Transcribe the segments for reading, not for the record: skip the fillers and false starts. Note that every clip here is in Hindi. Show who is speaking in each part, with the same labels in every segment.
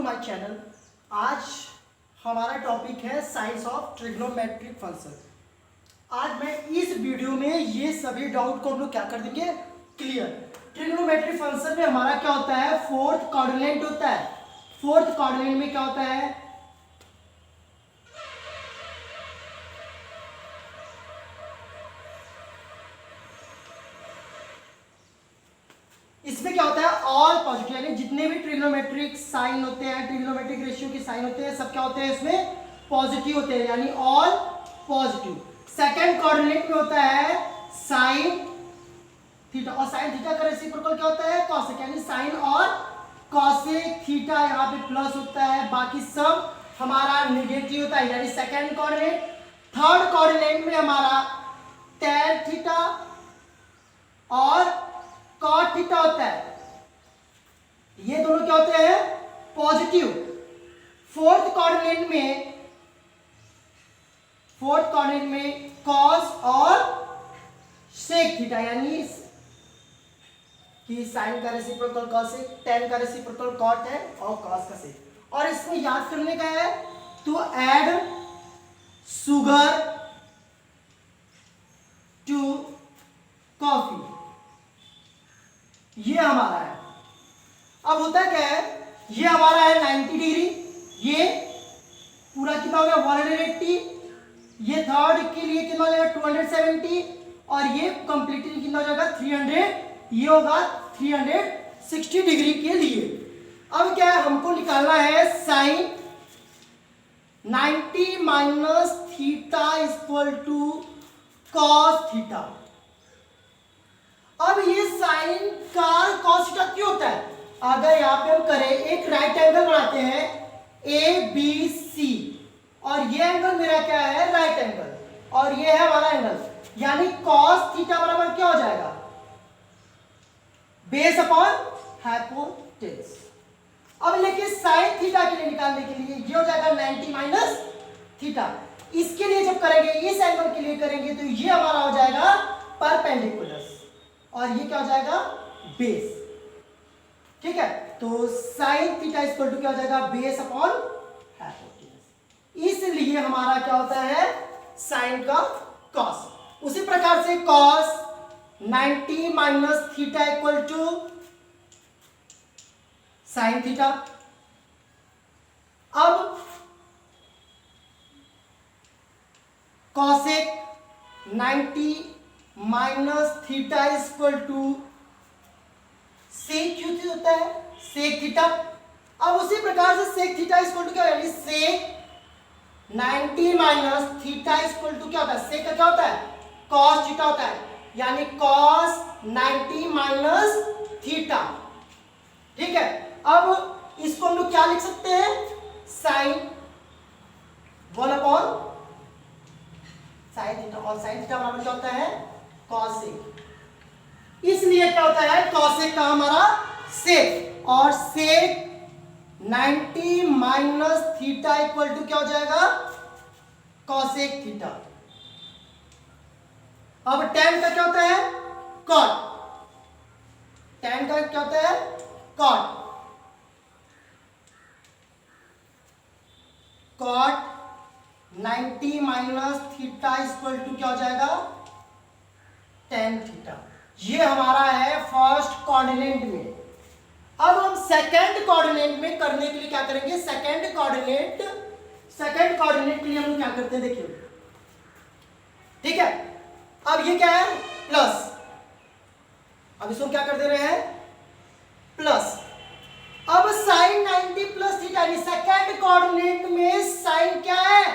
Speaker 1: My channel. आज हमारा टॉपिक है साइंस ऑफ ट्रिग्नोमेट्रिक फंक्शन। आज मैं इस वीडियो में ये सभी डाउट को हम लोग क्या कर देंगे, क्लियर। ट्रिग्नोमेट्रिक फंक्शन में हमारा क्या होता है, फोर्थ कोऑर्डिनेट होता है। फोर्थ कोऑर्डिनेट में क्या होता है, इसमें क्या होता है, ऑल पॉजिटिव, यानी जितने भी ट्रिग्नोमेट्रिक साइन होते हैं, ट्रिग्नोमेट्रिक रेशियो के साइन होते हैं, सब क्या होते हैं, इसमें पॉजिटिव होते हैं, यानी ऑल पॉजिटिव। सेकंड कोऑर्डिनेट में होता है साइन थीटा, और साइन थीटा का रेसिप्रोकल क्या होता है, कॉसेक, यानी साइन और कॉसेक थीटा यहाँ पे प्लस होता है, बाकी सब हमारा नेगेटिव होता है, यानी सेकंड कोऑर्डिनेट। थर्ड कोऑर्डिनेट में हमारा tan थीटा और cot थीटा होता है, ये दोनों क्या होते हैं, पॉजिटिव। फोर्थ कोऑर्डिनेट में cos और sec थीटा, यानी कि साइन का रेसिप्रोकल cosec, tan का रेसिप्रोकल cot है और cos का sec। और इसमें याद करने का है तो ऐड शुगर टू कॉफी, ये हमारा है। अब होता क्या है, ये हमारा है 90 डिग्री, ये पूरा कितना हो गया 180, ये थर्ड के लिए कितना हो जाएगा 270, और ये कंप्लीटली कितना हो जाएगा 300, ये होगा 360 डिग्री के लिए। अब क्या है, हमको निकालना है sine 90 minus theta equal to cos theta. अब ये साइन का कॉस थीटा क्यों होता है, अगर यहां पे हम करें एक राइट एंगल बनाते हैं ए बी सी, और ये एंगल मेरा क्या है, राइट एंगल, और ये है हमारा एंगल, यानी कॉस थीटा बराबर क्या हो जाएगा, बेस अपॉन हाइपोटेन्यूस। अब लेकिन साइन थीटा के लिए निकालने के लिए ये हो जाएगा 90 माइनस थीटा। इसके लिए जब करेंगे, इस एंगल के लिए करेंगे, तो ये हमारा हो जाएगा परपेंडिकुलर, और ये क्या हो जाएगा, बेस। ठीक है, तो साइन थीटा इक्वल टू क्या हो जाएगा, बेस अपॉन हाइपोटेन्यूस। इसलिए हमारा क्या होता है, साइन का कॉस। उसी प्रकार से cos 90 minus theta equal to sine theta. अब cosec 90 minus theta equal to sec क्यों होता है, सेक थीटा। अब उसी प्रकार से सेक थीटा इक्वल टू क्या, यानी सेक 90 माइनस थीटा इक्वल टू क्या होता है, सेक का क्या होता है, कॉस थीटा होता है, यानी कॉस 90 माइनस थीटा। ठीक है, अब इसको हम लोग क्या लिख सकते हैं, साइन 1 अपॉन साइन थीटा, और साइन थीटा बराबर क्या होता है, कॉसेक। इसलिए क्या होता है, कॉसेक का हमारा सेक, और सेक 90 माइनस थीटा इक्वल टू क्या हो जाएगा, कॉसेक थीटा। अब tan का क्या होता है, cot, tan का क्या होता है, cot, cot 90 minus theta equal to क्या हो जाएगा, tan थीटा। ये हमारा है फर्स्ट कोऑर्डिनेट में। अब हम सेकंड कोऑर्डिनेट में करने के लिए क्या करेंगे, सेकंड कोऑर्डिनेट के लिए हम क्या करते हैं, देखिए। ठीक है, अब ये क्या है, प्लस, अब इसको क्या कर दे रहे हैं, प्लस। अब साइन 90 प्लस थीटा, यानी सेकंड कोऑर्डिनेट में साइन क्या है,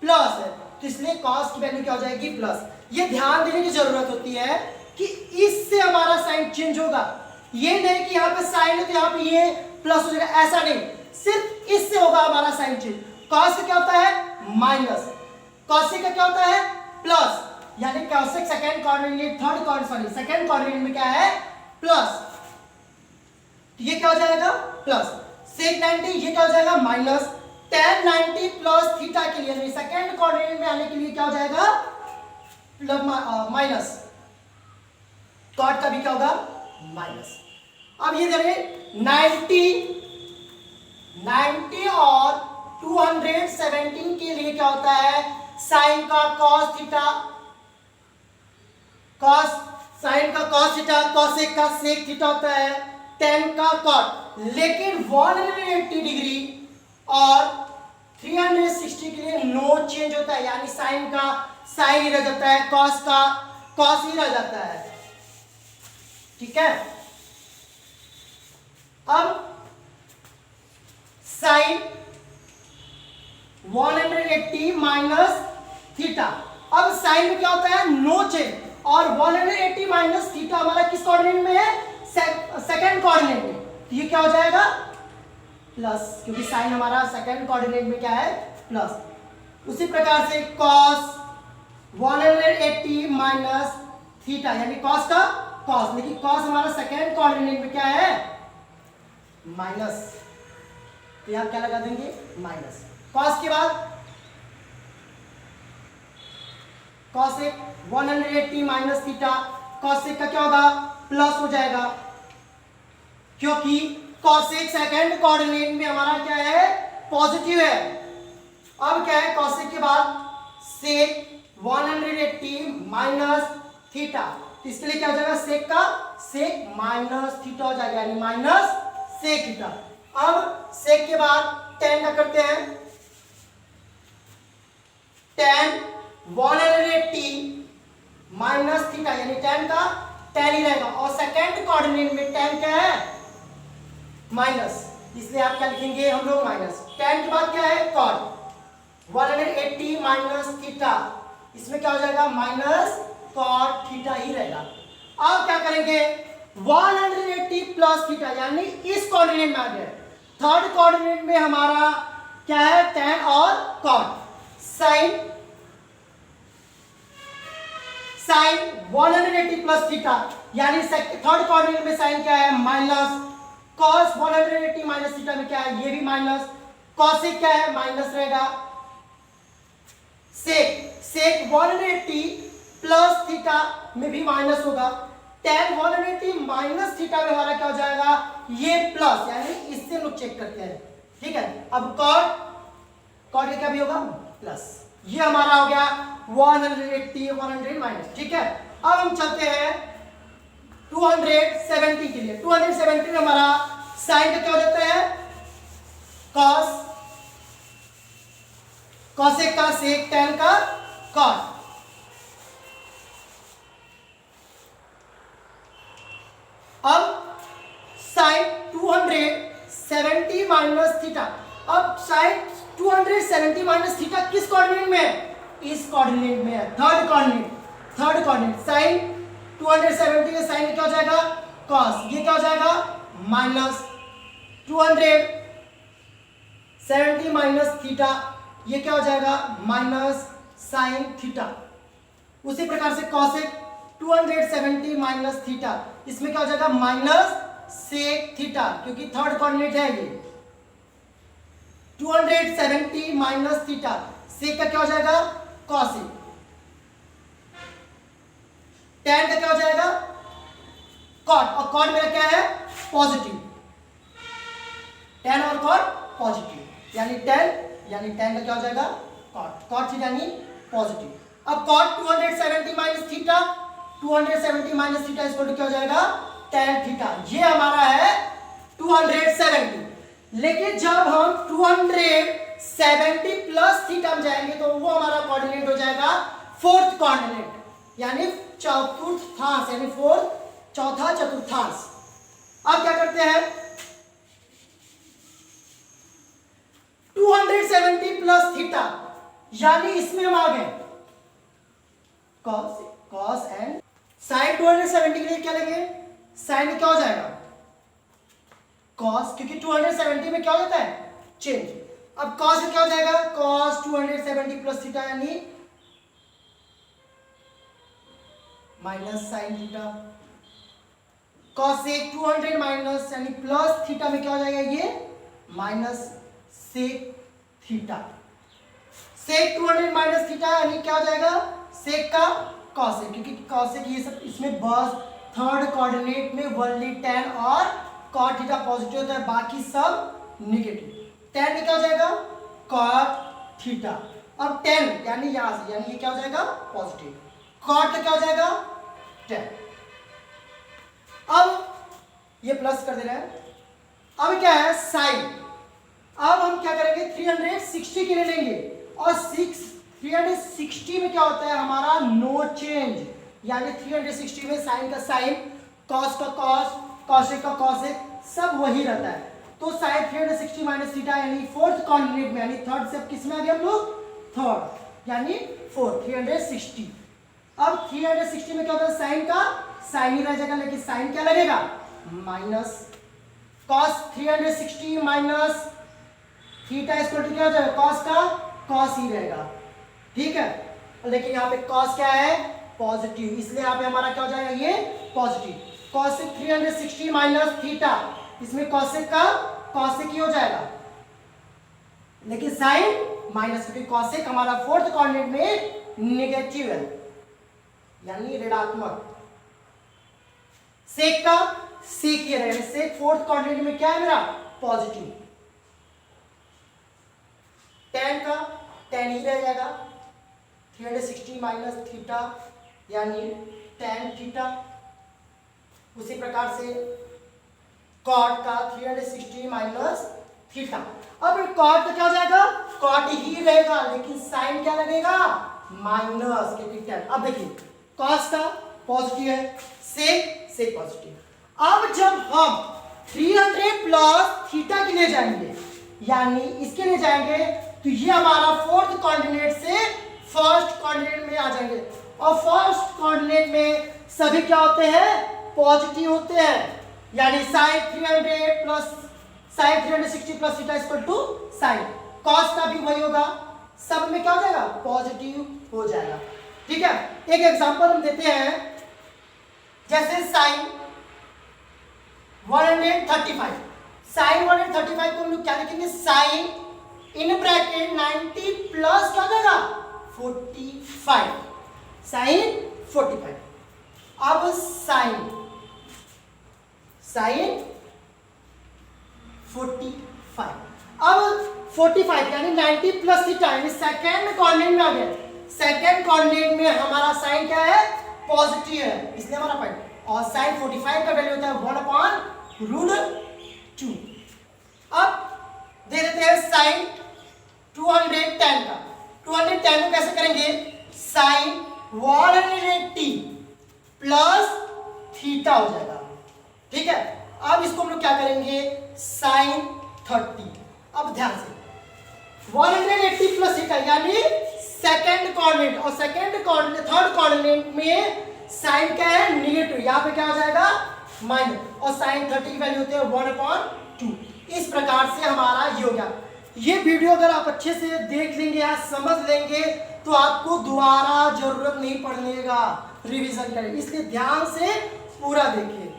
Speaker 1: प्लस है, तो इसलिए कॉस की वैल्यू क्या हो जाएगी, प्लस। ये ध्यान देने की जरूरत होती है कि इससे हमारा साइन चेंज होगा, ये नहीं कि यहाँ पे साइन है तो यहाँ पे ये प्लस हो जाएगा, ऐसा नहीं, सिर्फ इससे होगा हमारा साइन चेंज। कॉस का क्या होता है, माइनस, कॉसेक का क्या होता है, प्लस, यानी cosec second coordinate, second coordinate में क्या है, प्लस, ये क्या हो जाएगा, प्लस। सेक 90 ये क्या हो जाएगा, माइनस। tan 90 प्लस थीटा के लिए सेकंड कोऑर्डिनेट में आने के लिए क्या हो जाएगा, माइनस, कॉट का भी क्या होगा, माइनस। अब ये देखिए 90 90 और 217 के लिए क्या होता है, साइन का cos थीटा, साइन का cos थीटा, cosec का sec थीटा होता है, tan का cot। लेकिन 180 डिग्री और 360 के लिए नो चेंज होता है, यानी साइन का साइन ही रह जाता है, cos का cos ही रह जाता है। ठीक है, अब साइन 180 माइनस थीटा, अब साइन में क्या होता है, नो चेंज, और 180 माइनस थीटा हमारा किस कोऑर्डिनेट में है, सेकंड कोऑर्डिनेट में, तो ये क्या हो जाएगा, प्लस, क्योंकि साइन हमारा सेकंड कोऑर्डिनेट में क्या है, प्लस। उसी प्रकार से cos 180 माइनस थीटा, यानी cos का cos, लेकिन cos हमारा सेकंड कोऑर्डिनेट में क्या है, माइनस, तो यहां क्या लगा देंगे, माइनस। cos के बाद cosec 180 माइनस थीटा, cosec का क्या होगा, प्लस हो जाएगा, क्योंकि cosec सेकंड कोऑर्डिनेट में हमारा क्या है, पॉजिटिव है। अब क्या है, cosec के बाद sec 180 माइनस थीटा, तो इसके लिए क्या हो जाएगा, sec का sec माइनस थीटा हो जाएगा, यानी माइनस sec थीटा। अब sec के बाद tan का करते हैं, tan 180 माइनस थीटा, यानी tan का tan ही रहेगा, और सेकंड कोऑर्डिनेट में tan क्या है, माइनस, इसलिए आप क्या लिखेंगे हम लोग, माइनस। tan के बाद क्या है, cot 180 माइनस थीटा, इसमें क्या हो जाएगा, माइनस cot थीटा ही रहेगा। अब क्या करेंगे, 180 प्लस थीटा, यानी इस कोऑर्डिनेट में आ गया, थर्ड कोऑर्डिनेट में हमारा क्या है, tan और cot, साइन 180 प्लस थीटा, यानी थर्ड कोऑर्डिनेट में साइन क्या है, माइनस, cos 180 माइनस थीटा में क्या है, ये भी माइनस, cosec क्या है, माइनस रहेगा, sec 180 प्लस थीटा में भी माइनस होगा, tan 180 माइनस थीटा में हमारा क्या हो जाएगा, ये प्लस, यानी इससे हम लोग चेक करते हैं। ठीक है, अब cot क्या भी होगा, प्लस, ये हमारा हो गया 180 माइनस। ठीक है, अब हम चलते हैं 270 के लिए। 270 में हमारा साइन का क्या हो जाता है, cosec का sec, tan का cot। अब साइन 270 माइनस थीटा, अब साइन 270 माइनस थीटा किस कोऑर्डिनेट में है, इस कोऑर्डिनेट में है, थर्ड कोऑर्डिनेट। साइन 270 के साइन क्या हो जाएगा, cos, ये क्या हो जाएगा, माइनस 270 माइनस थीटा, ये क्या हो जाएगा, माइनस साइन थीटा। उसी प्रकार से cosec 270 माइनस थीटा, इसमें क्या हो जाएगा, माइनस sec थीटा, क्योंकि थर्ड कोऑर्डिनेट है ये। 270 माइनस थीटा, sec का क्या हो जाएगा, cosec, tan का क्या हो जाएगा, cot, और cot मेरा क्या है, पॉजिटिव, tan और cot पॉजिटिव, यानी tan का क्या हो जाएगा, cot थीटा यानी पॉजिटिव। अब cot 270 minus theta, 270 minus theta इस क्या हो जाएगा, tan थीटा, ये हमारा है 270। लेकिन जब हम 270 प्लस थीटा में जाएंगे तो वो हमारा कोऑर्डिनेट हो जाएगा फोर्थ कोऑर्डिनेट, यानी चतुर्थांश, यानी फोर्थ, चौथा चतुर्थांश। अब क्या करते हैं, 270 प्लस थीटा, यानी इसमें हम आ गए cos एंड साइन 270 के लिए क्या लेंगे, साइन क्या हो जाएगा, cos, क्योंकि 270 में क्या हो जाता है, चेंज। अब cos क्या हो जाएगा, cos 270 प्लस थीटा, यानी minus sine theta. cos 200 minus यानी प्लस थीटा में क्या हो जाएगा, ये माइनस सेक थीटा। सेक 200 माइनस थीटा यानी क्या हो जाएगा, सेक का कॉसेक, क्योंकि कॉसेक ये सब इसमें बस थर्ड कोऑर्डिनेट में ओनली tan और cot थीटा पॉजिटिव होता है, बाकी सब नेगेटिव। tan में क्या हो जाएगा cot थीटा। अब tan यानी यहां से, यानी ये क्या हो जाएगा पॉजिटिव, cot का क्या हो जाएगा tan। अब ये प्लस कर दे रहे हैं। अब क्या है साइन, अब हम क्या करेंगे 360 के लिए लेंगे और 360 में क्या होता है हमारा नो चेंज, यानी 360 में साइन का साइन, कॉस का कॉस, कॉसेक का कॉसेक सब वही रहता है। तो साइन 360 माइनस थीटा यानी फोर्थ कोऑर्डिनेट में, यानी थर्ड से अब किस में आ गए हम लोग थर्ड, यानी 4 360। अब 360 में क्या होता है साइन का साइन ही रह जाएगा, लेकिन साइन क्या लगेगा minus, cos 360 minus theta equal to क्या हो जाएगा कॉस का कॉस ही रहेगा, ठीक है। लेकिन यहाँ पे कॉस क्या है पॉजिटिव, इसलिए यहाँ पे हमारा क्या हो जाएगा ये पॉजिटिव। कॉसेक 360 माइनस थीटा, इसमें कॉसेक का कॉसेक ही हो जाएगा, लेकिन साइन माइनस, क्योंकि कॉसेक हमारा फोर्थ कोऑर्डिनेट में नेगेटिव है यानी ऋणात्मक। सेक का सेक ये रहेगा, सेक फोर्थ कोऑर्डिनेट में क्या है मेरा पॉजिटिव। tan का tan ही रह जाएगा 360 माइनस थीटा यानी tan थीटा। उसी प्रकार से cot का 360 माइनस थीटा। अब cot का क्या हो जाएगा cot ही रहेगा, लेकिन साइन क्या लगेगा माइनस, क्योंकि tan। अब देखिए cos का पॉजिटिव है, सेक पॉजिटिव। अब जब हम 300 प्लस थीटा के लिए जाएंगे, यानी इसके लिए जाएंगे, तो ये हमारा फोर्थ कोऑर्डिनेट से फर्स्ट कोऑर्डिनेट में आ जाएंगे, और फर्स्ट कोऑर्डिनेट में सभी क्या होते हैं पॉजिटिव होते हैं, यानी sine 300 plus sine 360 plus theta equal to sine, cos का भी वही होगा, सब में क्या हो जाएगा पॉजिटिव हो जाएगा, ठीक है। एक एग्जांपल हम देते हैं, जैसे साइन 135, साइन 135 को हम लोग क्या लिखेंगे साइन इन ब्रैकेट 90 प्लस क्या हो जाएगा 45, साइन 45। अब साइन 45, अब 45 यानी 90 प्लस थीटा, यानी सेकेंड कोऑर्डिनेट में आ गया। सेकेंड कोऑर्डिनेट में हमारा साइन क्या है पॉजिटिव है, इसलिए हमारा पॉइंट, और साइन 45 का वैल्यू होता है 1/√2। अब दे देते हैं साइन 210 का, 210 को कैसे करेंगे साइन 180 प्लस थीटा हो जाएगा, ठीक है। अब इसको हम लोग क्या करेंगे साइन 30। अब ध्यान से 180 प्लस थीटा यानी सेकेंड कोऑर्डिनेट, और सेकेंड कोऑर्डिनेट थर्ड कोऑर्डिनेट में साइन क्या है नेगेटिव, यहाँ पे क्या हो जाएगा माइनस, और साइन 30 की वैल्यू होती है 1/2। इस प्रकार से हमारा ये हो गया। ये वीडियो अगर आप अच्छे से देख लेंगे या समझ लेंगे तो आपको दोबारा जरूरत नहीं पड़ने का रिवीजन करें, इसलिए ध्यान से पूरा देखिए।